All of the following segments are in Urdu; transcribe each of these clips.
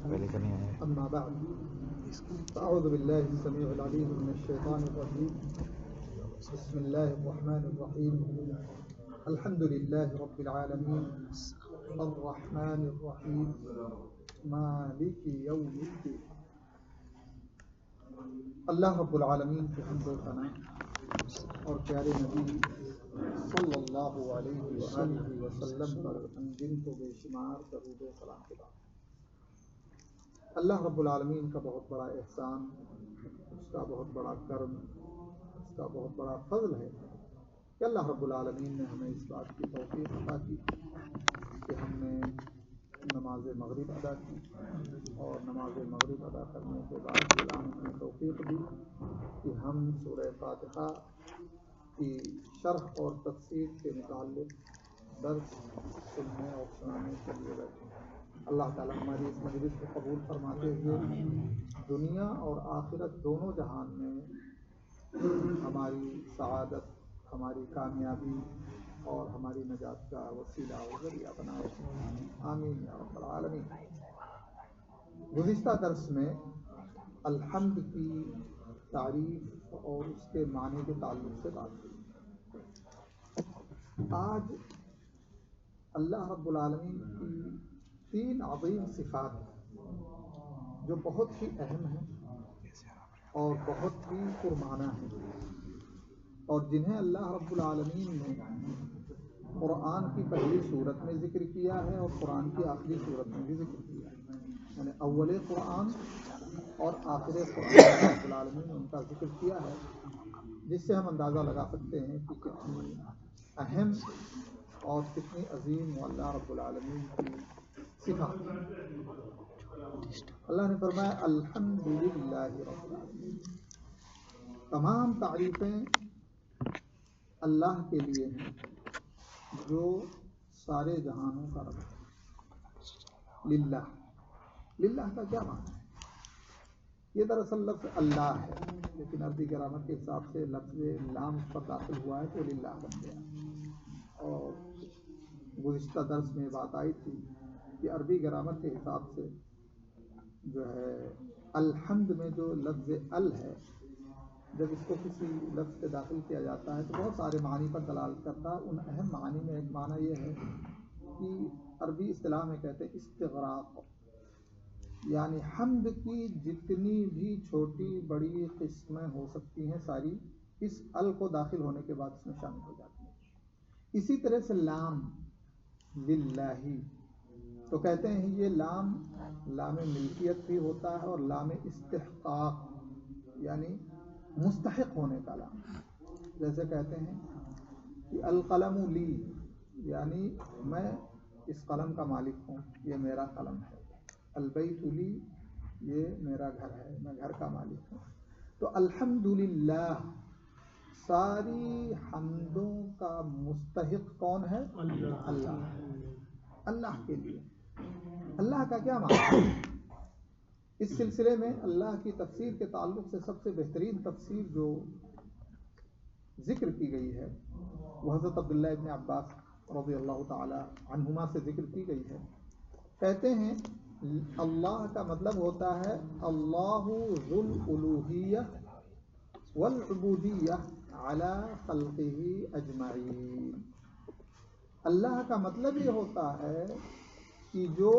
أما بعد فأعوذ بالله السميع العليم من الشيطان الرجيم بسم الله الرحمن الرحيم الحمد لله رب العالمين الرحمن الرحيم مالك يوم الدين. اللہ رب العالمین کی حمد و ثنا اور پیارے نبی صلی اللہ علیہ وآلہ وسلم پر ان دن کو بے شمار درود و سلام کے بعد اللہ رب العالمین کا بہت بڑا احسان، اس کا بہت بڑا کرم، اس کا بہت بڑا فضل ہے کہ اللہ رب العالمین نے ہمیں اس بات کی توفیق عطا کی کہ ہم نے نماز مغرب ادا کی اور نماز مغرب ادا کرنے کے بعد اللہ نے ہمیں توفیق دی کہ ہم سورہ فاتحہ کی شرح اور تفسیر کے متعلق درس سننے اور سنانے کے لیے بیٹھے. اللہ تعالیٰ ہماری اس مجلس کو قبول فرماتے ہوئے دنیا اور آخرت دونوں جہان میں ہماری سعادت، ہماری کامیابی اور ہماری نجات کا وسیلہ اور ذریعہ بنائے. آمین یا رب العالمین. گزشتہ درس میں الحمد کی تعریف اور اس کے معنی کے تعلق سے بات کی. آج اللہ رب العالمین کی 3 عظیم صفات جو بہت ہی اہم ہیں اور بہت ہی پرمعنی ہیں اور جنہیں اللہ رب العالمین نے قرآن کی پہلی صورت میں ذکر کیا ہے اور قرآن کی آخری صورت میں بھی ذکر کیا ہے. یعنی اول قرآن اور آخر قرآن رب العالمین نے ان کا ذکر کیا ہے، جس سے ہم اندازہ لگا سکتے ہیں کہ کتنی اہم اور کتنی عظیم وہ اللہ رب العالمین کی صفات. اللہ نے فرمایا الحمدللہ رب العالمین. تمام تعریفیں اللہ کے لیے ہیں جو سارے جہانوں کا رب ہے. للہ، للہ کا کیا معنی ہے؟ یہ دراصل لفظ اللہ ہے، لیکن عربی گرامر کے حساب سے لفظ لام اس پر داخل ہوا ہے تو للہ بن گیا. اور گزشتہ درس میں بات آئی تھی کہ عربی گرامر کے حساب سے جو ہے الحمد میں جو لفظ ال ہے، جب اس کو کسی لفظ سے داخل کیا جاتا ہے تو بہت سارے معنی پر دلالت کرتا ہے. ان اہم معنی میں ایک معنی یہ ہے کہ عربی اصطلاح میں کہتے ہیں استغراق، یعنی حمد کی جتنی بھی چھوٹی بڑی قسمیں ہو سکتی ہیں ساری اس ال کو داخل ہونے کے بعد اس میں شامل ہو جاتی ہیں. اسی طرح سے لام للہ تو کہتے ہیں یہ لام ملکیت بھی ہوتا ہے اور لام استحقاق یعنی مستحق ہونے کا لام. جیسے کہتے ہیں کہ القلم لی، یعنی میں اس قلم کا مالک ہوں، یہ میرا قلم ہے. البیت لی، یہ میرا گھر ہے، میں گھر کا مالک ہوں. تو الحمدللہ ساری حمدوں کا مستحق کون ہے؟ اللہ. اللہ کے لیے. اللہ کا کیا معنی ہے؟ اس سلسلے میں اللہ کی تفسیر کے تعلق سے سب سے بہترین تفسیر جو ذکر کی گئی ہے وہ حضرت عبداللہ ابن عباس رضی اللہ تعالی عنہما سے ذکر کی گئی ہے. کہتے ہیں اللہ کا مطلب ہوتا ہے اللہ ذو الالوہیہ والعبودیہ علی خلقہ اجمعین. اللہ کا مطلب یہ ہوتا ہے کہ جو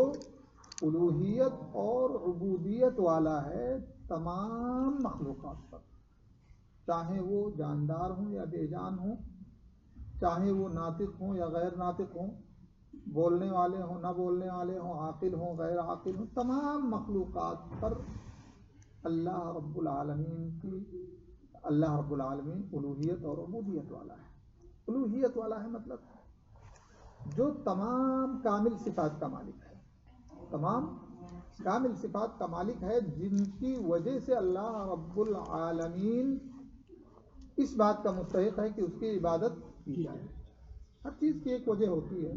الوہیت اور عبودیت والا ہے تمام مخلوقات پر، چاہے وہ جاندار ہوں یا بے جان ہوں، چاہے وہ ناطق ہوں یا غیر ناطق ہوں، بولنے والے ہوں نہ بولنے والے ہوں، عاقل ہوں غیر عاقل ہوں، تمام مخلوقات پر اللہ رب العالمین الوہیت اور عبودیت والا ہے. الوہیت والا ہے مطلب جو تمام کامل صفات کا مالک ہے، تمام کامل صفات کا مالک ہے، جن کی وجہ سے اللہ رب العالمین اس بات کا مستحق ہے کہ اس کی عبادت کی جائے. ہر چیز کی ایک وجہ ہوتی ہے.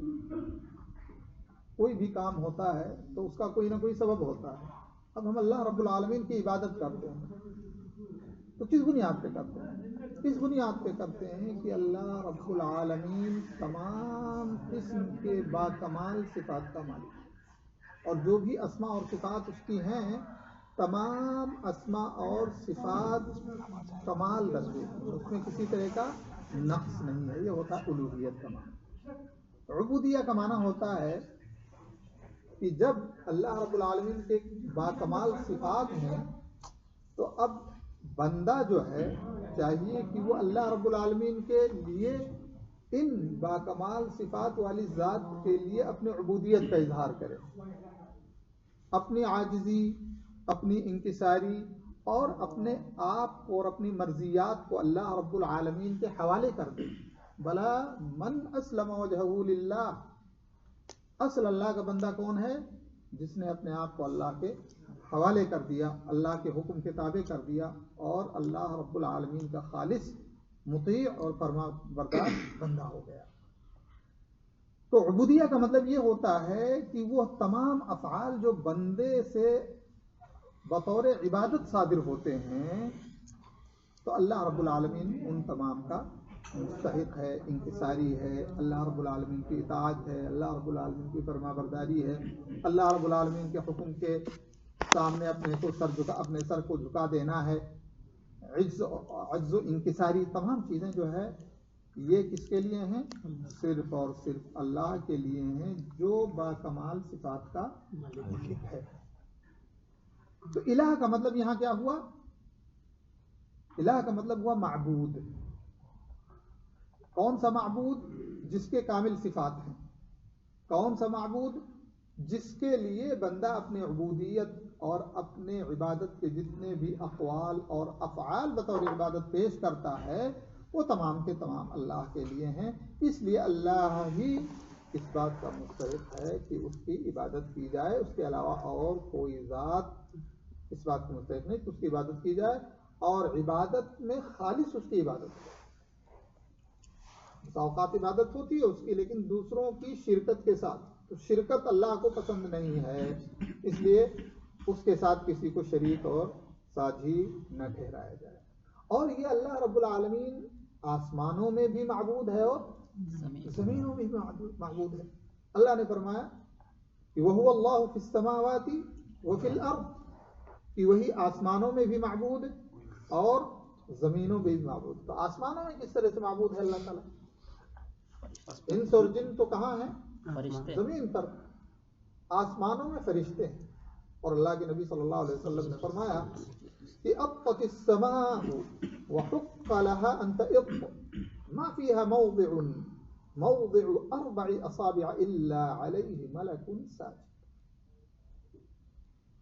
کوئی بھی کام ہوتا ہے تو اس کا کوئی نہ کوئی سبب ہوتا ہے. اب ہم اللہ رب العالمین کی عبادت کرتے ہیں تو کس بنیاد پہ کرتے ہیں؟ اس بنیاد پہ کرتے ہیں کہ اللہ رب العالمین تمام قسم کے باکمال صفات کا مالک ہے. اور جو بھی اسماء اور صفات اس کی ہیں تمام اسماء اور صفات کمال درجے ہیں، اس میں کسی طرح کا نقص نہیں ہے. یہ ہوتا ہے الوہیت کا معنی. عبودیہ کا معنی ہوتا ہے کہ جب اللہ رب العالمین کے باکمال صفات ہیں تو اب بندہ جو ہے چاہیے کہ وہ اللہ رب العالمین کے لیے ان باکمال صفات والی ذات کے لیے اپنے عبودیت کا اظہار کرے، اپنی عاجزی، اپنی انکساری اور اپنے آپ کو اور اپنی مرضیات کو اللہ رب العالمین کے حوالے کر دے. بلا من اسلم وجہہ للہ، اصل اللہ کا بندہ کون ہے؟ جس نے اپنے آپ کو اللہ کے حوالے کر دیا، اللہ کے حکم کے تابع کر دیا اور اللہ رب العالمین کا خالص مطیع اور فرما بردار بندہ ہو گیا. تو عبودیہ کا مطلب یہ ہوتا ہے کہ وہ تمام افعال جو بندے سے بطور عبادت صادر ہوتے ہیں تو اللہ رب العالمین ان تمام کا مستحق ہے، انکساری ہے، اللہ رب العالمین کی اطاعت ہے، اللہ رب العالمین کی فرما برداری ہے، اللہ رب العالمین کے حکم کے سامنے اپنے سر کو جھکا دینا ہے. عجز و انکساری تمام چیزیں جو ہے یہ کس کے لیے ہیں؟ صرف اور صرف اللہ کے لیے ہیں جو باکمال صفات کا مالک ہے. تو الہ کا مطلب یہاں کیا ہوا؟ الہ کا مطلب ہوا معبود. کون سا معبود؟ جس کے کامل صفات ہیں. کون سا معبود؟ جس کے لیے بندہ اپنی عبودیت اور اپنے عبادت کے جتنے بھی اقوال اور افعال بطور عبادت پیش کرتا ہے وہ تمام کے تمام اللہ کے لیے ہیں. اس لیے اللہ ہی اس بات کا مستحق ہے کہ اس کی عبادت کی جائے، اس کے علاوہ اور کوئی ذات اس بات کا مستحق نہیں کہ اس کی عبادت کی جائے، اور عبادت میں خالص اس کی عبادت ہے. اوقات عبادت ہوتی ہے اس کی لیکن دوسروں کی شرکت کے ساتھ، تو شرکت اللہ کو پسند نہیں ہے، اس لیے اس کے ساتھ کسی کو شریک اور ساجھی نہ ٹھہرایا جائے. اور یہ اللہ رب العالمین آسمانوں میں بھی معبود ہے اور زمینوں میں بھی معبود ہے. اللہ نے فرمایا کہ وَهُوَ اللَّهُ فِي السَّمَاوَاتِ وَفِي الْأَرْضِ، کہ وہی آسمانوں میں بھی معبود اور زمینوں میں بھی معبود. تو آسمانوں میں کس طرح سے معبود ہے اللہ تعالیٰ؟ انس اور جن تو کہاں ہیں؟ زمین پر. آسمانوں میں فرشتے ہیں. اور اللہ کے نبی صلی اللہ علیہ وسلم نے فرمایا کہ اطت السماء وحق لها ان تئط ما فيها موضع 4 اصابع الا عليه ملك ساجد.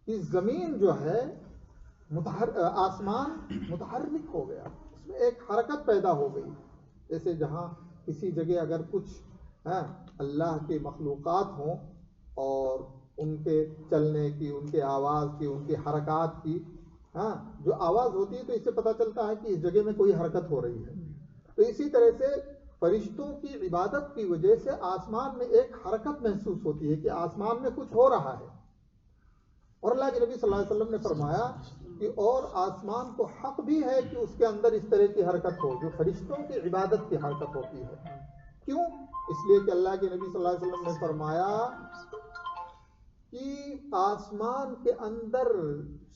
اس زمین جو ہے آسمان متحرک ہو گیا، اس میں ایک حرکت پیدا ہو گئی. جیسے جہاں کسی جگہ اگر کچھ اللہ کے مخلوقات ہوں اور ان کے چلنے کی، ان کے آواز کی، ان کی حرکات کی جو آواز ہوتی ہے تو اس سے پتہ چلتا ہے کہ اس جگہ میں کوئی حرکت ہو رہی ہے. تو اسی طرح سے فرشتوں کی عبادت کی وجہ سے آسمان میں ایک حرکت محسوس ہوتی ہے کہ آسمان میں کچھ ہو رہا ہے. اور اللہ کے نبی صلی اللہ علیہ وسلم نے فرمایا کہ اور آسمان کو حق بھی ہے کہ اس کے اندر اس طرح کی حرکت ہو جو فرشتوں کی عبادت کی حرکت ہوتی ہے. کیوں؟ اس لیے کہ اللہ کے نبی صلی اللہ علیہ وسلم نے فرمایا کہ آسمان کے اندر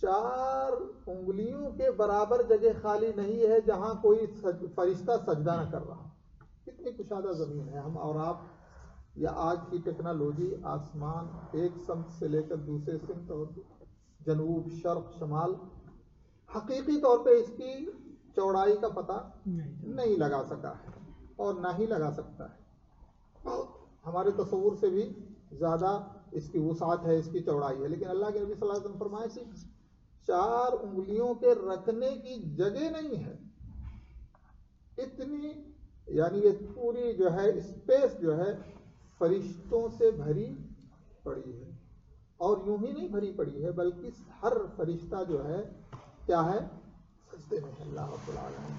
4 انگلیوں کے برابر جگہ خالی نہیں ہے جہاں کوئی فرشتہ سجدہ نہ کر رہا. کتنی کشادہ زمین ہے. ہم اور آپ یا آج کی ٹیکنالوجی آسمان ایک سمت سے لے کر دوسرے سمت اور جنوب، شرق، شمال حقیقی طور پہ اس کی چوڑائی کا پتہ نہیں لگا سکا ہے اور نہ ہی لگا سکتا ہے. ہمارے تصور سے بھی زیادہ اس کی وسعت ہے، اس کی چوڑائی ہے. لیکن اللہ کے نبی صلی اللہ علیہ وسلم فرمائے کہ 4 انگلیوں کے رکھنے کی جگہ نہیں ہے. اتنی یعنی یہ پوری جو ہے اسپیس جو ہے فرشتوں سے بھری پڑی ہے. اور یوں ہی نہیں بھری پڑی ہے بلکہ ہر فرشتہ جو ہے کیا ہے؟ سجدے میں اللہ رب العالمین.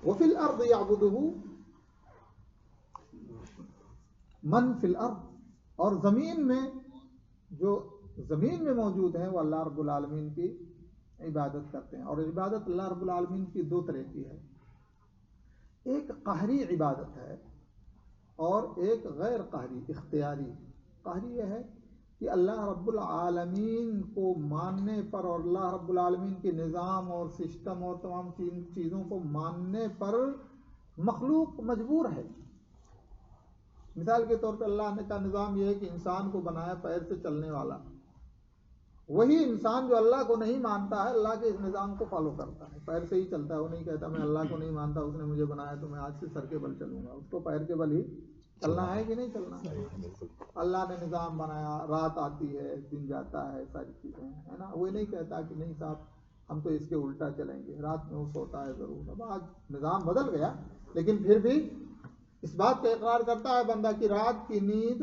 وفی الارض یعبدہ من فی الارض، اور زمین میں جو زمین میں موجود ہیں وہ اللہ رب العالمین کی عبادت کرتے ہیں. اور عبادت اللہ رب العالمین کی 2 طرح کی ہے. ایک قہری عبادت ہے اور ایک غیر قہری اختیاری. قہری یہ ہے کہ اللہ رب العالمین کو ماننے پر اور اللہ رب العالمین کے نظام اور سسٹم اور تمام چیزوں کو ماننے پر مخلوق مجبور ہے. مثال کے طور پہ اللہ کا نظام یہ ہے کہ انسان کو بنایا پیر سے چلنے والا. وہی انسان جو اللہ کو نہیں مانتا ہے اللہ کے اس نظام کو فالو کرتا ہے, پیر سے ہی چلتا ہے. وہ نہیں کہتا میں اللہ کو نہیں مانتا, اس نے مجھے بنایا تو میں آج سے سر کے بل چلوں گا. اس کو پیر کے بل ہی چلنا ہے کہ نہیں چلنا ہے. اللہ نے نظام بنایا, رات آتی ہے دن جاتا ہے, ساری چیزیں ہے نا. وہ نہیں کہتا کہ نہیں صاحب ہم تو اس کے الٹا چلیں گے, رات میں وہ سوتا ہے ضرور. اب آج نظام بدل گیا لیکن پھر بھی اس بات کا اقرار کرتا ہے بندہ کہ رات کی نیند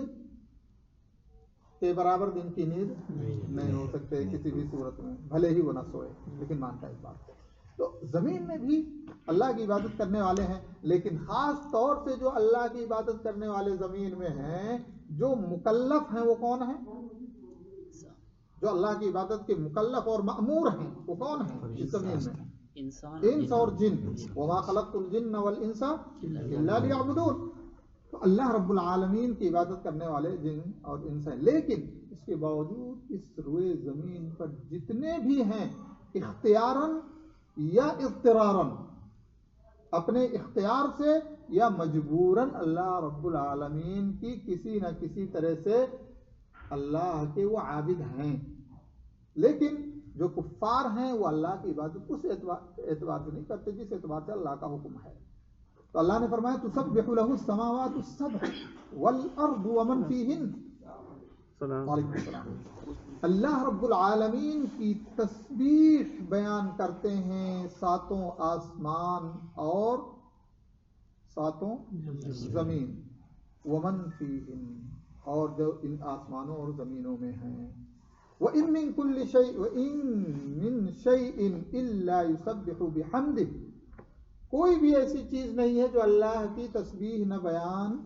کے برابر دن کی نیند نہیں ہو سکتے کسی بھی صورت میں, بھلے ہی وہ نہ سوئے, لیکن مانتا ہے اس بات کو. تو زمین میں بھی اللہ کی عبادت کرنے والے ہیں, لیکن خاص طور سے جو اللہ کی عبادت کرنے والے زمین میں ہیں, جو مکلف ہیں وہ کون ہیں؟ جو اللہ کی عبادت کے مکلف اور مأمور ہیں وہ کون ہیں اس زمین میں؟ انس اور جن. وما خلقت الجن والانس الا لیعبدون. تو اللہ رب العالمین کی عبادت کرنے والے جن اور انس ہیں, لیکن اس کے باوجود اس روئے زمین پر جتنے بھی ہیں اختیاراً یا اضطراراً, اپنے اختیار سے یا مجبوراً اللہ رب العالمین کی کسی نہ کسی طرح سے اللہ کے وہ عابد ہیں. لیکن جو کفار ہیں وہ اللہ کی عبادت اس اعتبار سے نہیں کرتے جس اعتبار سے اللہ کا حکم ہے. تو اللہ نے فرمایا تسبح له السماوات السبع والارض ومن فیہن. وعلیکم السلام. اللہ رب العالمین کی تسبیح بیان کرتے ہیں ساتوں آسمان اور ساتوں زمین, ومن فیہن, اور جو ان آسمانوں اور زمینوں میں ہیں. وَإِن مِّن كُلِّ شَيْءٍ وَإِن مِّن شَيْءٍ إِلَّا يُسَبِّحُ بِحَمْدِهِ. کوئی بھی ایسی چیز نہیں ہے جو اللہ کی تسبیح نہ بیان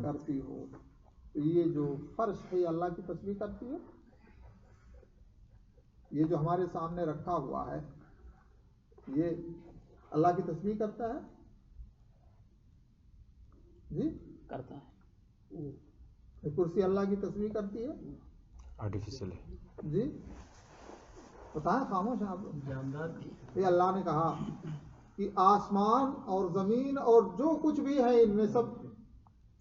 کرتی ہو. یہ جو فرش ہے اللہ کی تسبیح کرتی ہے, یہ جو ہمارے سامنے رکھا ہوا ہے یہ اللہ کی تسبیح کرتا ہے جی, کرتا ہے. یہ کرسی اللہ کی تسبیح کرتی ہے, آرٹیفیشل ہے جی بتائیں, خاموش ہیں آپ. یہ اللہ نے کہا کہ آسمان اور زمین اور جو کچھ بھی ہے ان میں سب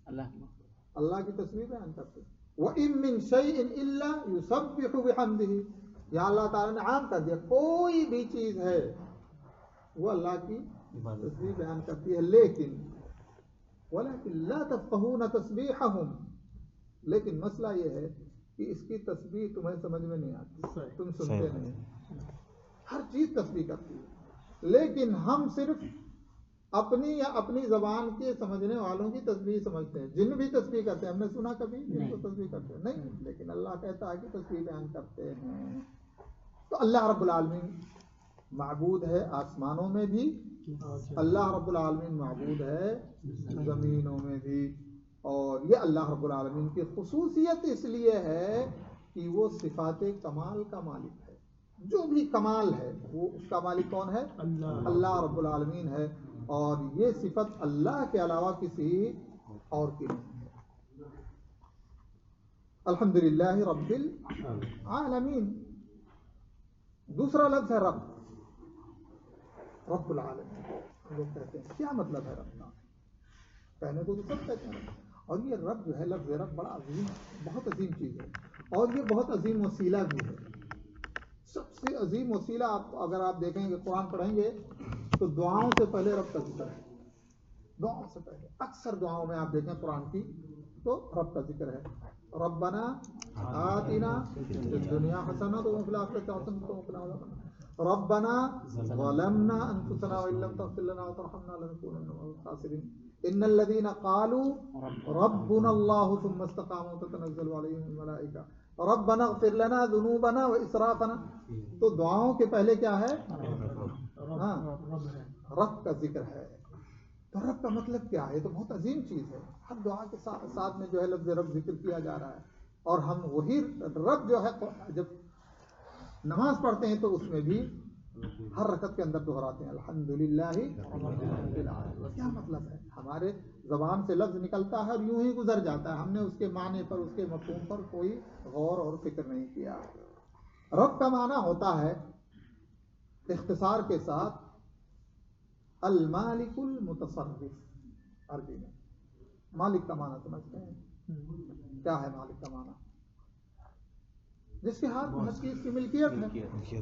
اللہ کی تسبیح بیان کرتے. وَإِن مِّن شَيْءٍ إِلَّا يُسَبِّحُ بِحَمْدِهِ. یہاں اللہ تعالیٰ نے عام کر دیا, کوئی بھی چیز ہے وہ اللہ کی تسبیح بیان کرتی ہے, لیکن وَلَكِن لَا تَفْقَهُونَ تَسْبِيحَهُمْ. لیکن مسئلہ یہ ہے کہ اس کی تسبیح تمہیں سمجھ میں نہیں آتی, تم سنتے نہیں. ہر چیز تسبیح کرتی ہے لیکن ہم صرف اپنی یا اپنی زبان کے سمجھنے والوں کی تسبیح سمجھتے ہیں. جن بھی تسبیح کرتے ہیں, ہم نے سنا کبھی جن کو تسبیح کرتے ہیں نہیں, لیکن اللہ کہتا ہے کہ تسبیح بیان کرتے ہیں. تو اللہ رب العالمین معبود ہے آسمانوں میں بھی, اللہ رب العالمین معبود ہے زمینوں میں بھی. اور یہ اللہ رب العالمین کی خصوصیت اس لیے ہے کہ وہ صفات کمال کا مالک ہے. جو بھی کمال ہے وہ اس کا مالک کون ہے؟ اللہ رب العالمین ہے. اور یہ صفت اللہ کے علاوہ کسی اور کی نہیں ہے. الحمدللہ رب العالمین. دوسرا لفظ ہے رب, رب العالمین. لوگ کہتے ہیں کیا مطلب ہے رب کا؟ کہنے کو تو سب کہتے ہیں, اور یہ رب جو ہے لفظ رب بڑا عظیم, بہت عظیم چیز ہے, اور یہ بہت عظیم وسیلہ بھی ہے. سب سے عظیم وسیلہ اگر آپ دیکھیں گے, قرآن پڑھیں گے تو دعاؤں سے پہلے رب کا ذکر ہے. دعاؤں سے پہلے اکثر دعاؤں میں آپ دیکھیں قرآن کی تو رب کا ذکر ہے. ربنا آتنا فی الدنیا حسنۃ وفی الآخرۃ حسنۃ وقنا عذاب النار. ربنا ظلمنا انفسنا وان لم تغفر لنا وترحمنا لنكونن من الخاسرین. ان الذين قالوا ربنا الله ثم استقاموا تتنزل عليهم الملائکہ ربنا اغفر لنا ذنوبنا واسرافنا. تو دعاؤں کے پہلے کیا ہے؟ ہاں, رب کا ذکر ہے. تو رب کا مطلب کیا ہے؟ یہ تو بہت عظیم چیز ہے. ہر دعا کے ساتھ میں جو ہے لفظ رب ذکر کیا جا رہا ہے, اور ہم وہی رب جو ہے جب نماز پڑھتے ہیں تو اس میں بھی ہر رکعت کے اندر دہراتے ہیں الحمدللہ رب العالمین. کیا مطلب ہے؟ ہمارے زبان سے لفظ نکلتا ہے اور یوں ہی گزر جاتا ہے، ہم نے اس کے معنی پر، اس کے مفہوم پر کوئی غور اور فکر نہیں کیا. رب کا معنی ہوتا ہے اختصار کے ساتھ المالک المتصرف. عربی میں مالک کا معنی سمجھتے ہیں؟ کیا ہے مالک کا معنی؟ جس کے ہاتھ میں ہر چیز کی ملکیت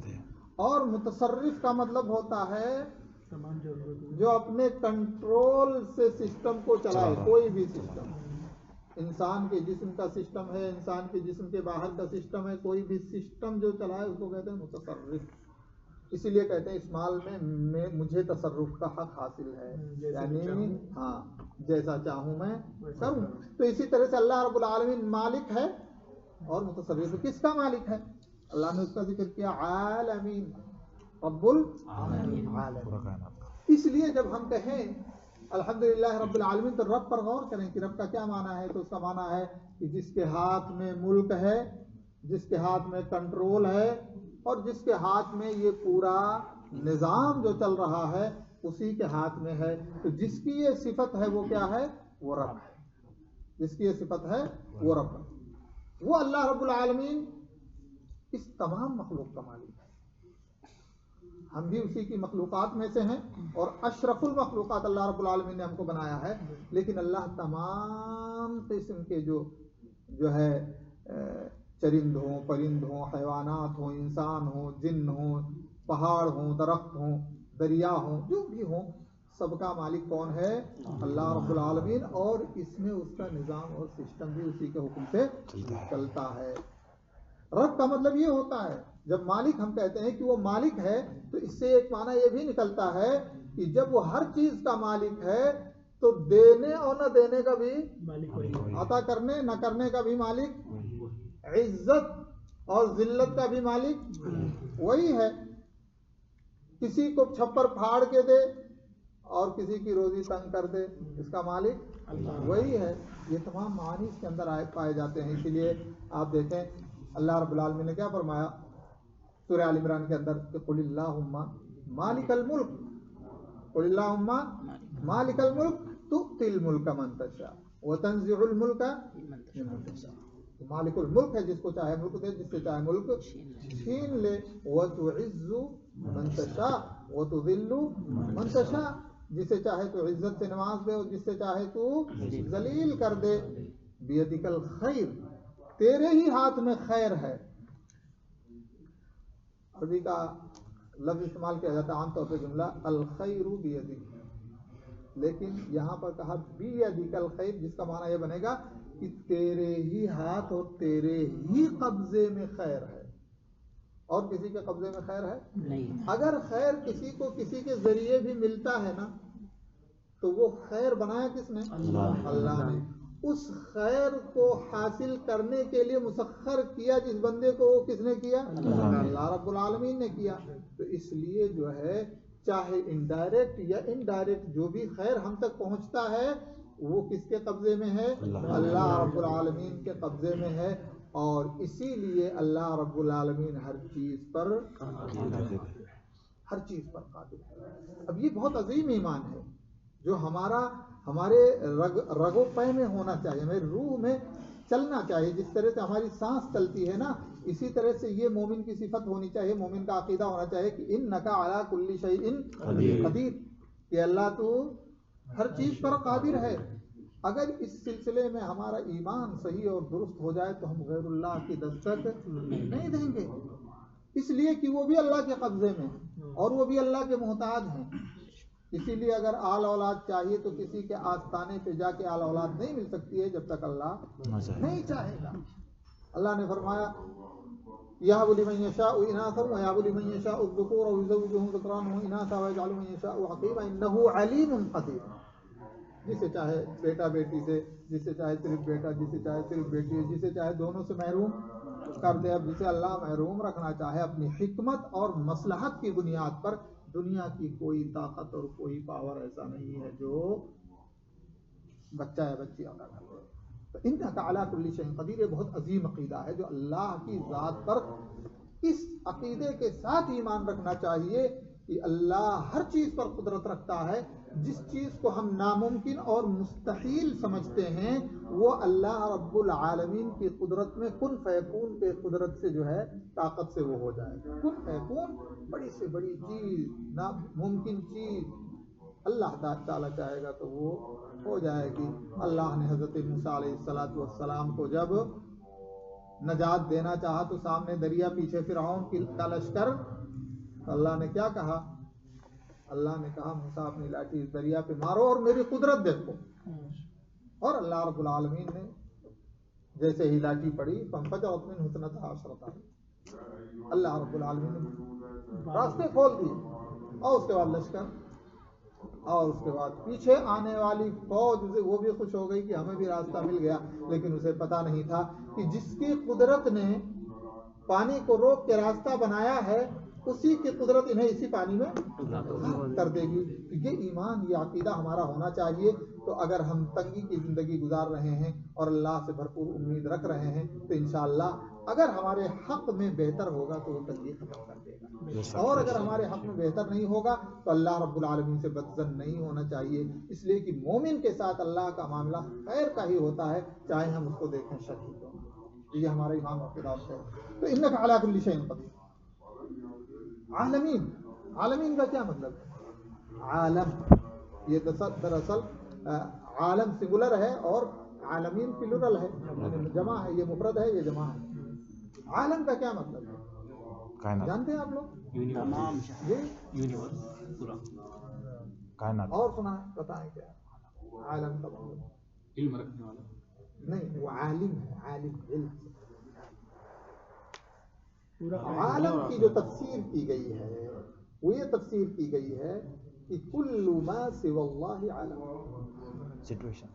ہے. اور متصرف کا مطلب ہوتا ہے جو اپنے کنٹرول سے سسٹم کو چلائے. کوئی بھی سسٹم، انسان کے جسم کا سسٹم ہے، انسان کے جسم کے باہر کا سسٹم ہے، کوئی بھی سسٹم جو چلائے اس کو کہتے ہیں متصرف. اسی لیے کہتے ہیں اس مال میں مجھے تصرف کا حق حاصل ہے، یعنی ہاں جیسا چاہوں میں کروں. تو اسی طرح سے اللہ رب العالمین مالک ہے اور متصرف. کس کا مالک ہے؟ اللہ نے اس کا ذکر کیا عالمین، رب العالمین. اس لیے جب ہم کہیں الحمدللہ رب العالمین تو رب پر غور کریں کہ رب کا کیا معنی ہے. تو اس کا معنی ہے کہ جس کے ہاتھ میں ملک ہے، جس کے ہاتھ میں کنٹرول ہے، اور جس کے ہاتھ میں یہ پورا نظام جو چل رہا ہے اسی کے ہاتھ میں ہے. تو جس کی یہ صفت ہے وہ کیا ہے؟ وہ رب ہے. جس کی یہ صفت ہے وہ رب ہے. وہ اللہ رب العالمین اس تمام مخلوق کا مالک ہے. ہم بھی اسی کی مخلوقات میں سے ہیں اور اشرف المخلوقات اللہ رب العالمین نے ہم کو بنایا ہے. لیکن اللہ تمام قسم کے جو ہے چرند ہوں، پرند ہوں، حیوانات ہوں، انسان ہوں، جن ہوں، پہاڑ ہوں، درخت ہوں، دریا ہوں، جو بھی ہوں، سب کا مالک کون ہے؟ اللہ رب العالمین. اور اس میں اس کا نظام اور سسٹم بھی اسی کے حکم سے چلتا ہے. رب کا مطلب یہ ہوتا ہے جب مالک ہم کہتے ہیں کہ وہ مالک ہے تو اس سے ایک معنی یہ بھی نکلتا ہے کہ جب وہ ہر چیز کا مالک ہے تو دینے اور نہ دینے کا بھی مالک، عطا کرنے نہ کرنے کا بھی مالک، عزت اور ذلت کا بھی مالک وہی ہے. کسی کو چھپر پھاڑ کے دے اور کسی کی روزی تنگ کر دے، اس کا مالک وہی ہے. یہ تمام معانی اس کے اندر پائے جاتے ہیں. اسی لیے آپ دیکھیں اللہ رب العالمین نے کیا فرمایا سورہ آل عمران کے اندر کہ قل اللہم مالک الملک، قل اللہم مالک الملک تؤتی الملک من تشاء وتنزع الملک ممن تشاء. مالک الملک ہے، جس کو چاہے ملک دے، جس سے چاہے ملک چھین لے. وتعز من تشاء وتذل من تشاء، جسے چاہے تو عزت سے نواز دے اور جس سے چاہے تو ذلیل کر دے. بیدک الخیر، تیرے ہی ہاتھ میں خیر ہے. عربی کا لفظ استعمال کیا جاتا ہے عام طور پہ جملہ الخیر بیدک، لیکن یہاں پر کہا بیدک الخیر، جس کا معنی یہ بنے گا کہ تیرے ہی ہاتھ اور تیرے ہی قبضے میں خیر ہے. اور کسی کے قبضے میں خیر ہے نہیں. اگر خیر کسی کو کسی کے ذریعے بھی ملتا ہے نا تو وہ خیر بنایا کس نے؟ اللہ نے. اس خیر کو حاصل کرنے کے لیے مسخر کیا جس بندے کو، وہ کس نے کیا؟ اللہ رب العالمین نے کیا. تو اس لیے جو ہے چاہے انڈائریکٹ یا انڈائریکٹ جو بھی خیر ہم تک پہنچتا ہے وہ کس کے قبضے میں ہے؟ اللہ رب العالمین کے قبضے میں ہے. اور اسی لیے اللہ رب العالمین ہر چیز پر قادر ہے. اب یہ بہت عظیم ایمان ہے جو ہمارے رگ و پے میں ہونا چاہیے، ہماری روح میں چلنا چاہیے. جس طرح سے ہماری سانس چلتی ہے نا، اسی طرح سے یہ مومن کی صفت ہونی چاہیے، مومن کا عقیدہ ہونا چاہیے کہ انک علی کل شیء قدیر، کہ اللہ تو ہر چیز پر قادر ہے. اگر اس سلسلے میں ہمارا ایمان صحیح اور درست ہو جائے تو ہم غیر اللہ کی دستک نہیں دیں گے، اس لیے کہ وہ بھی اللہ کے قبضے میں اور وہ بھی اللہ کے محتاج ہیں. اسی لیے اگر آل اولاد چاہیے تو کسی کے آستانے پہ جا کے آل اولاد نہیں مل سکتی ہے جب تک اللہ نہیں چاہے گا. اللہ نے فرمایا یَهَبُ لِمَن یَشَاءُ إِنَاثًا وَيَهَبُ لِمَن یَشَاءُ الذُّکُورَ وَيُزَوِّجُهُم ذُکْرَانًا وَإِنَاثًا وَيَجْعَلُ مَن یَشَاءُ عَقِیمًا إِنَّهُ عَلِیمٌ قَدِیر. جسے چاہے بیٹا بیٹی سے، جسے چاہے صرف بیٹا، جسے چاہے صرف بیٹی، جسے چاہے دونوں سے محروم کر دے. اب جسے اللہ محروم رکھنا چاہے اپنی حکمت اور مصلحت کی بنیاد پر، دنیا کی کوئی طاقت اور کوئی پاور ایسا نہیں ہے جو بچہ یا بچی عطا کر دے. تو انک علی کل شیء قدیر، یہ بہت عظیم عقیدہ ہے جو اللہ کی ذات پر اس عقیدے کے ساتھ ایمان رکھنا چاہیے کہ اللہ ہر چیز پر قدرت رکھتا ہے. جس چیز کو ہم ناممکن اور مستحیل سمجھتے ہیں وہ اللہ رب العالمین کی قدرت میں کن فیکون کے قدرت سے جو ہے طاقت سے وہ ہو جائے گا. کن فیکون بڑی سے بڑی چیز، ناممکن چیز اللہ تعالیٰ چاہے گا تو وہ ہو جائے گی. اللہ نے حضرت موسیٰ علیہ السلام کو جب نجات دینا چاہا تو سامنے دریا، پیچھے فرعون کا لشکر، اللہ نے کیا کہا؟ اللہ نے کہا موسیٰ اپنی لاٹھی اس دریا پہ مارو اور میری قدرت دیکھو. اور اللہ رب العالمین نے جیسے ہی لاٹھی پڑی فانفجرت منہ اثنتا عشرۃ عین، اللہ رب العالمین نے راستے کھول دیے. اور اس کے بعد لشکر، اور اس کے بعد پیچھے آنے والی فوج سے وہ بھی خوش ہو گئی کہ ہمیں بھی راستہ مل گیا. لیکن اسے پتا نہیں تھا کہ جس کی قدرت نے پانی کو روک کے راستہ بنایا ہے اسی کی قدرت انہیں اسی پانی میں کر دے گی. یہ ایمان، یہ عقیدہ ہمارا ہونا چاہیے. تو اگر ہم تنگی کی زندگی گزار رہے ہیں اور اللہ سے بھرپور امید رکھ رہے ہیں تو انشاءاللہ اگر ہمارے حق میں بہتر ہوگا تو وہ تنگی ختم کر دے گا. اور اگر ہمارے حق میں بہتر نہیں ہوگا تو اللہ رب العالمین سے بدظن نہیں ہونا چاہیے. اس لیے کہ مومن کے ساتھ اللہ کا معاملہ خیر کا ہی ہوتا ہے، چاہے ہم اس کو دیکھیں شر ہی. یہ ہمارا ایمان اور خداوت ہے. تو انک علی کل شیء قدیر. عالمین، عالمین کا کیا مطلب ہے؟ عالم، یہ دراصل عالم سنگولر ہے اور عالمین پلورل ہے، یعنی جمع ہے. یہ مفرد ہے، یہ جمع ہے. عالم کا کیا مطلب ہے جانتے ہیں آپ لوگ؟ یونیورس پورا کائنات. اور سنا بتائیں کیا عالم کا مطلب؟ علم رکھنے والا نہیں، وہ عالم ہے، عالم علم. عالم کی جو تفسیر کی گئی ہے وہ یہ تفسیر کی گئی ہے کہ کل ما سوى اللہ عالم، سچویشن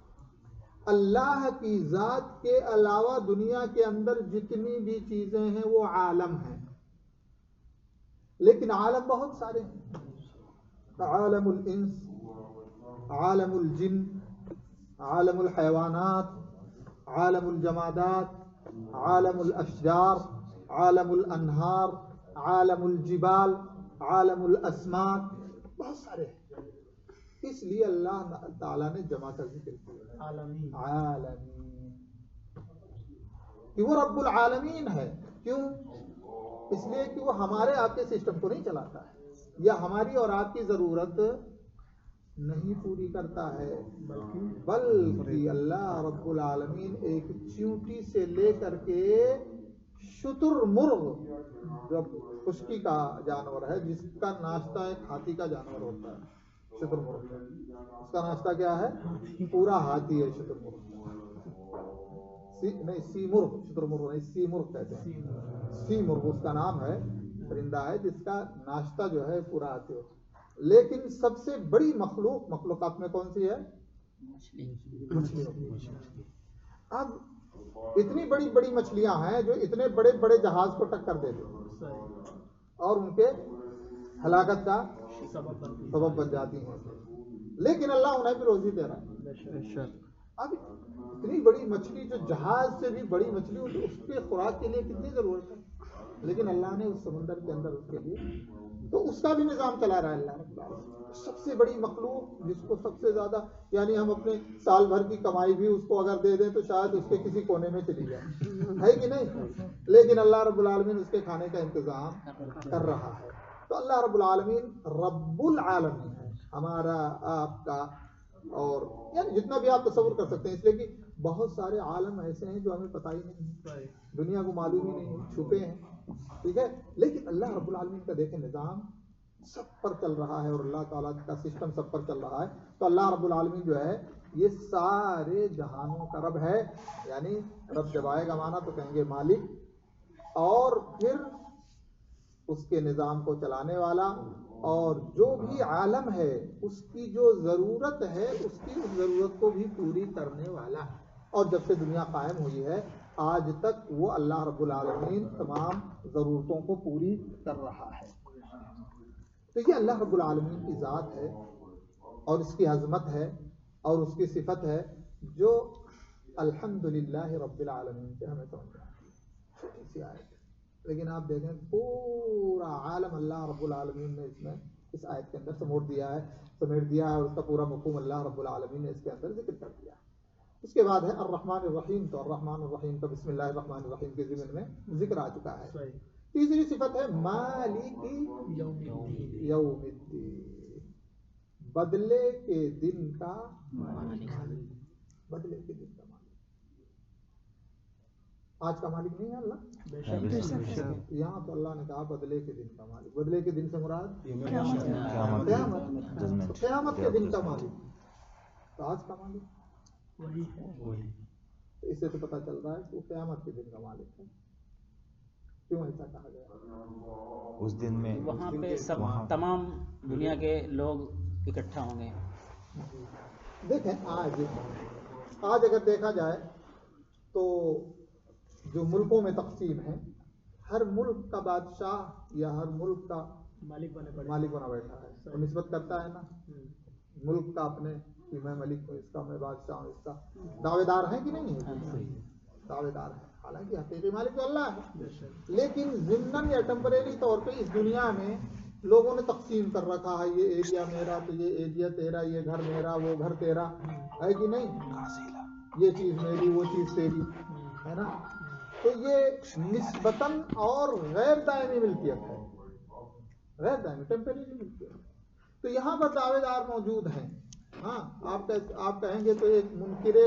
اللہ کی ذات کے علاوہ دنیا کے اندر جتنی بھی چیزیں ہیں وہ عالم ہیں. لیکن عالم بہت سارے ہیں. عالم الانس، عالم الجن، عالم الحیوانات، عالم الجمادات، عالم الاشجار، عالم الانہار، عالم الجبال، عالم الاسماک، بہت سارے ہیں. اس لیے اللہ تعالیٰ نے جمع کر ذکر کیا عالمین، کہ وہ رب العالمین ہے. کیوں؟ اس لیے کہ وہ ہمارے آپ کے سسٹم کو نہیں چلاتا ہے یا ہماری اور آپ کی ضرورت نہیں پوری کرتا ہے، بلکہ اللہ رب العالمین ایک چیونٹی سے لے کر کے شتر مرغ جو خشکی کا جانور ہے، جس کا ناشتہ ایک ہاتھی کا جانور ہوتا ہے. شتر مرغ اس کا ناشتہ کیا ہے؟ پورا ہاتھی ہے. شتر مرغ نہیں، سی مرغ، شتر مرغ نہیں، سی مرغ کہتے ہیں. سی مرغ اس کا نام ہے، پرندہ ہے جس کا ناشتہ جو ہے پورا ہاتھی ہوتا ہے. لیکن سب سے بڑی مخلوقات میں کون سی ہے؟ مچھلی. اب اتنی بڑی بڑی مچھلیاں ہیں جو اتنے بڑے بڑے جہاز کو ٹکر دیتے اور ان کے ہلاکت کا سبب بن جاتی ہیں، لیکن اللہ انہیں بھی روزی دے رہا ہے. اب اتنی بڑی مچھلی جو جہاز سے بھی بڑی مچھلی، اس کے خوراک کے لیے کتنی ضرورت ہے، لیکن اللہ نے اس سمندر کے اندر اس کے لیے تو اس کا بھی نظام چلا رہا ہے اللہ. سب سے بڑی مخلوق جس کو سب سے زیادہ، یعنی ہم اپنے سال بھر کی کمائی بھی اس کو اگر دے دیں تو شاید اس کے کسی کونے میں چلی جائے، ہے کہ نہیں؟ لیکن اللہ رب العالمین اس کے کھانے کا انتظام کر رہا ہے. تو اللہ رب العالمین رب العالمین ہے، ہمارا آپ کا، اور یعنی جتنا بھی آپ تصور کر سکتے ہیں. اس لیے کہ بہت سارے عالم ایسے ہیں جو ہمیں پتہ ہی نہیں، دنیا کو معلوم ہی نہیں، چھپے ہیں. ٹھیک ہے، لیکن اللہ رب العالمین کا دیکھیں نظام سب پر چل رہا ہے اور اللہ تعالیٰ کا سسٹم سب پر چل رہا ہے. تو اللہ رب العالمین جو ہے یہ سارے جہانوں کا رب ہے. یعنی رب جب آئے گا مانا تو کہیں گے مالک، اور پھر اس کے نظام کو چلانے والا، اور جو بھی عالم ہے اس کی جو ضرورت ہے اس کی اس ضرورت کو بھی پوری کرنے والا. اور جب سے دنیا قائم ہوئی ہے آج تک وہ اللہ رب العالمین تمام ضرورتوں کو پوری کر رہا ہے. تو یہ اللہ رب العالمین کی ذات ہے اور اس کی عظمت ہے اور اس کی صفت ہے جو الحمدللہ رب العالمین سے ہمیں سمجھنا ہے. چھوٹی سی آیت لیکن آپ دیکھیں پورا عالم اللہ رب العالمین نے اس میں اس آیت کے اندر سمیٹ دیا ہے اور اس کا پورا مفہوم اللہ رب العالمین نے اس کے اندر ذکر کر دیا. اس کے بعد ہے الرحمن الرحیم. تو الرحمن الرحیم کا بسم اللہ الرحمن الرحیم کے ضمن میں ذکر آ چکا ہے. تیسری صفت ہے مالک یوم الدین, بدلے کے دن کا مالک. بدلے کے دن کا مالک. آج کا مالک نہیں ہے اللہ. یہاں تو اللہ نے کہا بدلے کے دن کا مالک. بدلے کے دن سے مراد قیامت کے دن کا مالک. تو آج کا مالک تو اس سے تو پتہ چل رہا ہے کہ وہ قیامت کے دن کا مالک ہے. کیوں ایسا کہا گیا؟ اس دن میں وہاں پہ سب تمام دنیا کے لوگ اکٹھا ہوں گے. دیکھیں آج اگر دیکھا جائے تو جو ملکوں میں تقسیم ہے, ہر ملک کا بادشاہ یا ہر ملک کا مالک بنا بیٹھا ہے. وہ نسبت کرتا ہے نا ملک کا اپنے کہ میں ملک ہوں, اس کا میں بادشاہ ہوں, اس کا دعوے دار ہیں کہ نہیں ہے؟ دعوے دار ہیں. حالانکہ حقیقی مالک تو اللہ ہے, لیکن ضمن یا ٹیمپریری طور پہ اس دنیا میں لوگوں نے تقسیم کر رکھا ہے. یہ ایریا میرا, تو یہ ایریا تیرا, یہ گھر میرا, وہ گھر تیرا, ہے کہ نہیں؟ یہ چیز میری, وہ چیز تیری, ہے نا. تو یہ نسبتاً اور غیر دائمی ملکیت ہے, غیر دائمی ٹیمپریری ملکیت. تو یہاں پر دعوے دار موجود ہیں. ہاں آپ کہیں گے تو ایک منکر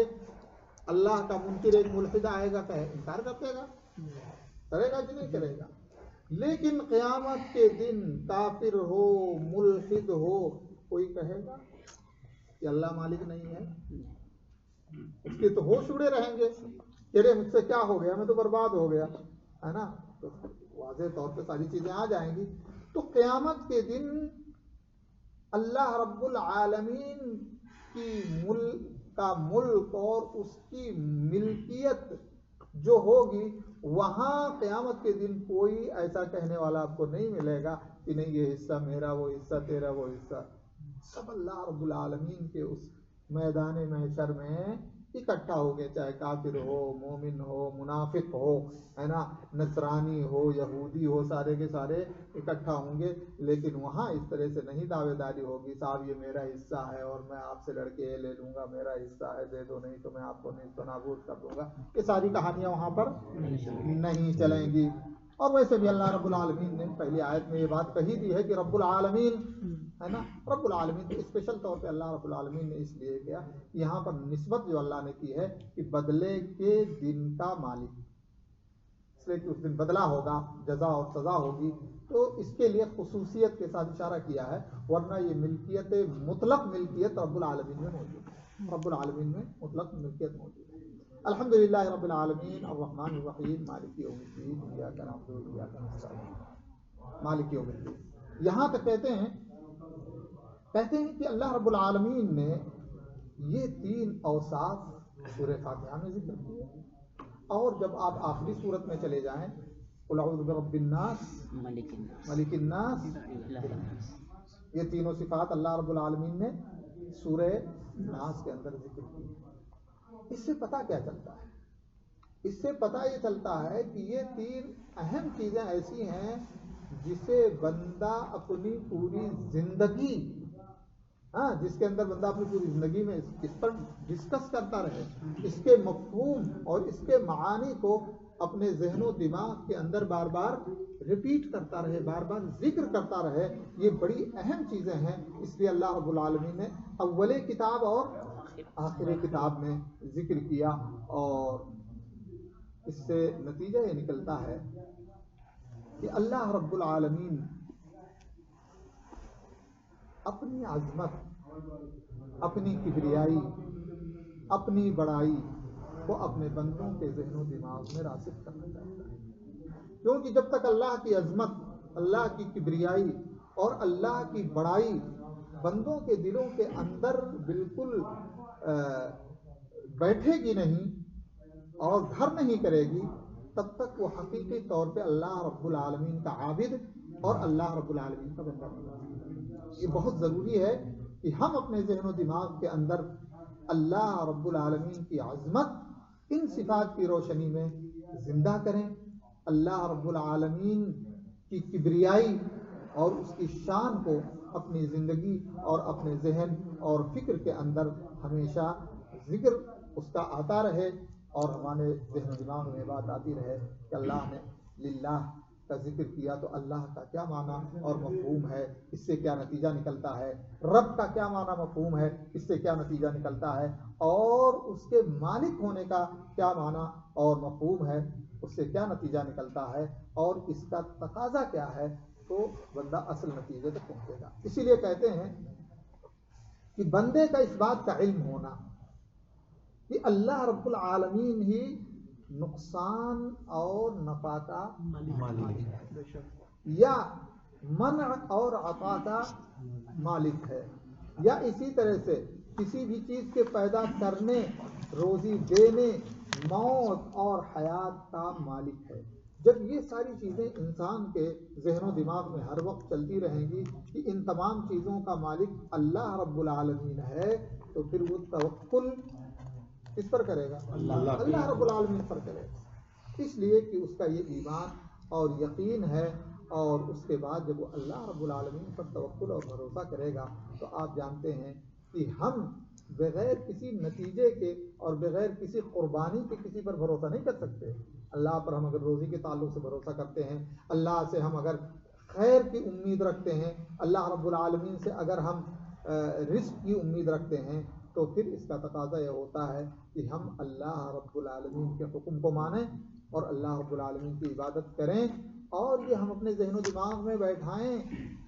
اللہ کا منکر ایک ملحد آئے گا, انکار کرے گا کہ نہیں کرے گا. لیکن قیامت کے دن کافر ہو ملحد ہو کوئی کہے گا کہ اللہ مالک نہیں ہے؟ اس کے تو ہوش اڑے رہیں گے کہ ارے مجھ سے کیا ہو گیا, میں تو برباد ہو گیا, ہے نا. تو واضح طور پہ ساری چیزیں آ جائیں گی. تو قیامت کے دن اللہ رب العالمین کی ملک اور اس کی ملکیت جو ہوگی, وہاں قیامت کے دن کوئی ایسا کہنے والا آپ کو نہیں ملے گا کہ نہیں یہ حصہ میرا, وہ حصہ تیرا, وہ حصہ. سب اللہ رب العالمین کے اس میدان محشر میں اکٹھا ہو گئے, چاہے کافر ہو, مومن ہو, منافق ہو, ہے نا, نصرانی ہو, یہودی ہو, سارے کے سارے اکٹھا ہوں گے. لیکن وہاں اس طرح سے نہیں دعوے داری ہوگی صاحب یہ میرا حصہ ہے اور میں آپ سے لڑ کے یہ لے لوں گا, میرا حصہ ہے دے دو, نہیں تو میں آپ کو نیست و نابود کر دوں گا. یہ ساری کہانیاں وہاں پر نہیں چلیں گی. اور ویسے بھی اللہ رب العالمین نے پہلی آیت میں یہ بات کہی دی ہے کہ رب العالمین, ہے نا, رب العالمین تو اسپیشل طور پہ اللہ رب العالمین نے اس لیے کیا, یہاں پر نسبت جو اللہ نے کی ہے کہ بدلے کے دن کا مالک, اس لیے کہ اس دن بدلہ ہوگا, جزا اور سزا ہوگی, تو اس کے لیے خصوصیت کے ساتھ اشارہ کیا ہے. ورنہ یہ ملکیت مطلق ملکیت رب العالمین میں موجود ہے, رب العالمین میں مطلق ملکیت موجود ہے. الحمدللہ رب العالمین الرحمن الرحیم مالک یوم الدین ایاک نعبد و ایاک نستعین. مالک یوم الدین یہاں تک کہتے ہیں کہ اللہ رب العالمین نے یہ 3 اوصاف سورہ فاتحہ میں ذکر کیے, اور جب آپ آخری صورت میں چلے جائیں قل اعوذ برب الناس ملک الناس, یہ تینوں صفات اللہ رب العالمین نے سورہ ناس کے اندر ذکر کی. اس سے پتہ کیا چلتا ہے؟ اس سے پتہ یہ چلتا ہے کہ یہ 3 اہم چیزیں ایسی ہیں جسے بندہ اپنی پوری زندگی, جس کے اندر بندہ اپنی پوری زندگی میں اس پر ڈسکس کرتا رہے, اس کے مفہوم اور اس کے معانی کو اپنے ذہن و دماغ کے اندر بار بار ریپیٹ کرتا رہے, بار بار ذکر کرتا رہے. یہ بڑی اہم چیزیں ہیں. اس لیے اللہ رب العالمین نے اول کتاب اور آخر کتاب میں ذکر کیا, اور اس سے نتیجہ یہ نکلتا ہے کہ اللہ رب العالمین اپنی عظمت, اپنی کبریائی, اپنی بڑائی کو اپنے بندوں کے ذہن و دماغ میں راسخ کرنا چاہتا ہے. کیونکہ جب تک اللہ کی عظمت, اللہ کی کبریائی اور اللہ کی بڑائی بندوں کے دلوں کے اندر بالکل بیٹھے گی نہیں اور گھر نہیں کرے گی, تب تک وہ حقیقی طور پہ اللہ رب العالمین کا عابد اور اللہ رب العالمین کا بندہ نہیں بن سکتا. یہ بہت ضروری ہے کہ ہم اپنے ذہن و دماغ کے اندر اللہ رب العالمین کی عظمت ان صفات کی روشنی میں زندہ کریں, اللہ رب العالمین کی کبریائی اور اس کی شان کو اپنی زندگی اور اپنے ذہن اور فکر کے اندر ہمیشہ ذکر اس کا آتا رہے، اور ہمارے ذہن و دماغ میں بات آتی رہے کہ اللہ نے للہ کا ذکر کیا تو اللہ کا کیا معنی اور مفہوم ہے، اس سے کیا نتیجہ نکلتا ہے، رب کا کیا معنی مفہوم ہے، اس سے کیا نتیجہ نکلتا ہے، اور اس کے مالک ہونے کا کیا معنی اور مفہوم ہے، اس سے کیا نتیجہ نکلتا ہے، اور اس کا تقاضا کیا ہے، تو بندہ اصل نتیجے تک پہنچے گا۔ اسی لیے کہتے ہیں کہ بندے کا اس بات کا علم ہونا کہ اللہ رب العالمین ہی نقصان اور نفع کا مالک ہے، یا منع اور عطا کا مالک ہے، یا اسی طرح سے کسی بھی چیز کے پیدا کرنے، روزی دینے، موت اور حیات کا مالک ہے۔ جب یہ ساری چیزیں انسان کے ذہن و دماغ میں ہر وقت چلتی رہیں گی کہ ان تمام چیزوں کا مالک اللہ رب العالمین ہے، تو پھر وہ توکل کس پر کرے گا؟ اللہ رب العالمین پر کرے گا۔ اس لیے کہ اس کا یہ ایمان اور یقین ہے، اور اس کے بعد جب وہ اللہ رب العالمین پر توکل اور بھروسہ کرے گا تو آپ جانتے ہیں کہ ہم بغیر کسی نتیجے کے اور بغیر کسی قربانی کے کسی پر بھروسہ نہیں کر سکتے۔ اللہ پر ہم اگر روزی کے تعلق سے بھروسہ کرتے ہیں، اللہ سے ہم اگر خیر کی امید رکھتے ہیں، اللہ رب العالمین سے اگر ہم رزق کی امید رکھتے ہیں، تو پھر اس کا تقاضا یہ ہوتا ہے کہ ہم اللہ رب العالمین کے حکم کو مانیں اور اللہ رب العالمین کی عبادت کریں، اور یہ ہم اپنے ذہن و دماغ میں بیٹھائیں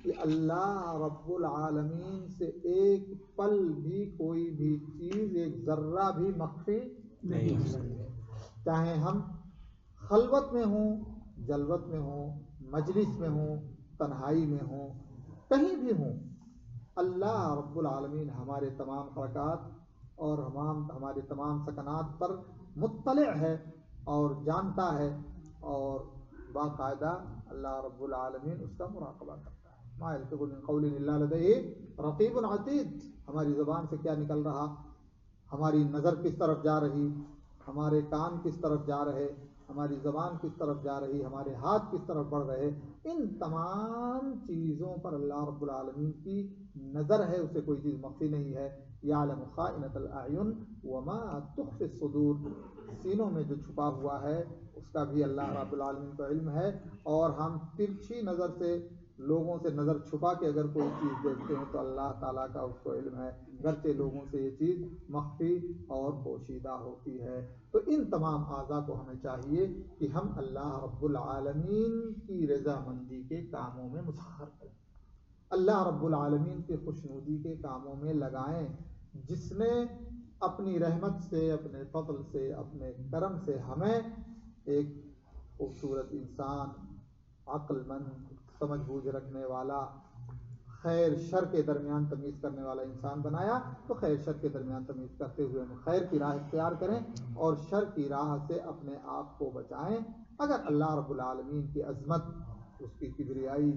کہ اللہ رب العالمین سے ایک پل بھی کوئی بھی چیز، ایک ذرہ بھی مخفی نہیں ہو سکتی، چاہے ہم خلوت میں ہوں، جلوت میں ہوں، مجلس میں ہوں، تنہائی میں ہوں، کہیں بھی ہوں، اللہ رب العالمین ہمارے تمام حرکات اور ہمارے تمام سکنات پر مطلع ہے اور جانتا ہے، اور باقاعدہ اللہ رب العالمین اس کا مراقبہ کرتا ہے۔ ما یلفظ من قول الا لدیہ رقیب عتید، ہماری زبان سے کیا نکل رہا، ہماری نظر کس طرف جا رہی، ہمارے کان کس طرف جا رہے، ہماری زبان کس طرف جا رہی، ہمارے ہاتھ کس طرف بڑھ رہے، ان تمام چیزوں پر اللہ رب العالمین کی نظر ہے، اسے کوئی چیز مخفی نہیں ہے۔ یعلم خائنۃ الاعین وما تخفی الصدور، سینوں میں جو چھپا ہوا ہے اس کا بھی اللہ رب العالمین کو علم ہے، اور ہم ترچھی نظر سے لوگوں سے نظر چھپا کے اگر کوئی چیز دیکھتے ہیں تو اللہ تعالیٰ کا اس کو علم ہے، گرچہ لوگوں سے یہ چیز مخفی اور پوشیدہ ہوتی ہے۔ تو ان تمام اعضاء کو ہمیں چاہیے کہ ہم اللہ رب العالمین کی رضامندی کے کاموں میں مسخر کریں، اللہ رب العالمین کی خوشنودی کے کاموں میں لگائیں۔ جس نے اپنی رحمت سے، اپنے فضل سے، اپنے کرم سے ہمیں ایک خوبصورت انسان، عقل مند، سمجھ بوجھ رکھنے والا، خیر شر کے درمیان تمیز کرنے والا انسان بنایا، تو خیر شر کے درمیان تمیز کرتے ہوئے ہم خیر کی راہ اختیار کریں اور شر کی راہ سے اپنے آپ کو بچائیں۔ اگر اللہ رب العالمین کی عظمت، اس کی کبریائی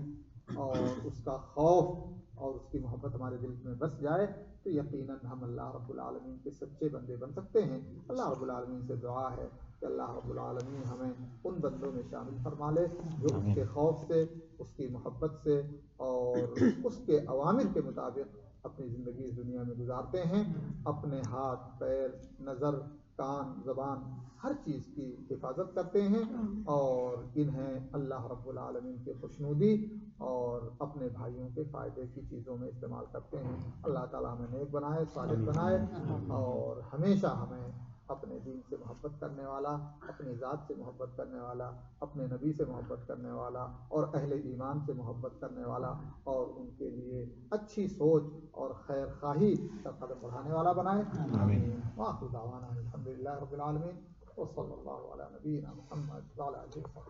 اور اس کا خوف اور اس کی محبت ہمارے دل میں بس جائے تو یقیناً ہم اللہ رب العالمین کے سچے بندے بن سکتے ہیں۔ اللہ رب العالمین سے دعا ہے کہ اللہ رب العالمین ہمیں ان بندوں میں شامل فرما لے جو اس کے خوف سے، اس کی محبت سے اور اس کے اوامر کے مطابق اپنی زندگی اس دنیا میں گزارتے ہیں، اپنے ہاتھ، پیر، نظر، کان، زبان، ہر چیز کی حفاظت کرتے ہیں، اور انہیں اللہ رب العالمین کی خوشنودی اور اپنے بھائیوں کے فائدے کی چیزوں میں استعمال کرتے ہیں۔ اللہ تعالیٰ ہمیں نیک بنائے، صالح بنائے، اور ہمیشہ ہمیں اپنے دین سے محبت کرنے والا، اپنی ذات سے محبت کرنے والا، اپنے نبی سے محبت کرنے والا اور اہل ایمان سے محبت کرنے والا، اور ان کے لیے اچھی سوچ اور خیر خواہی کا قدم بڑھانے والا بنائے۔ آمین۔ وآخر دعوانا الحمدللہ رب العالمین، وصلی اللہ علی نبینا محمد وعلی آلہ وصحبہ۔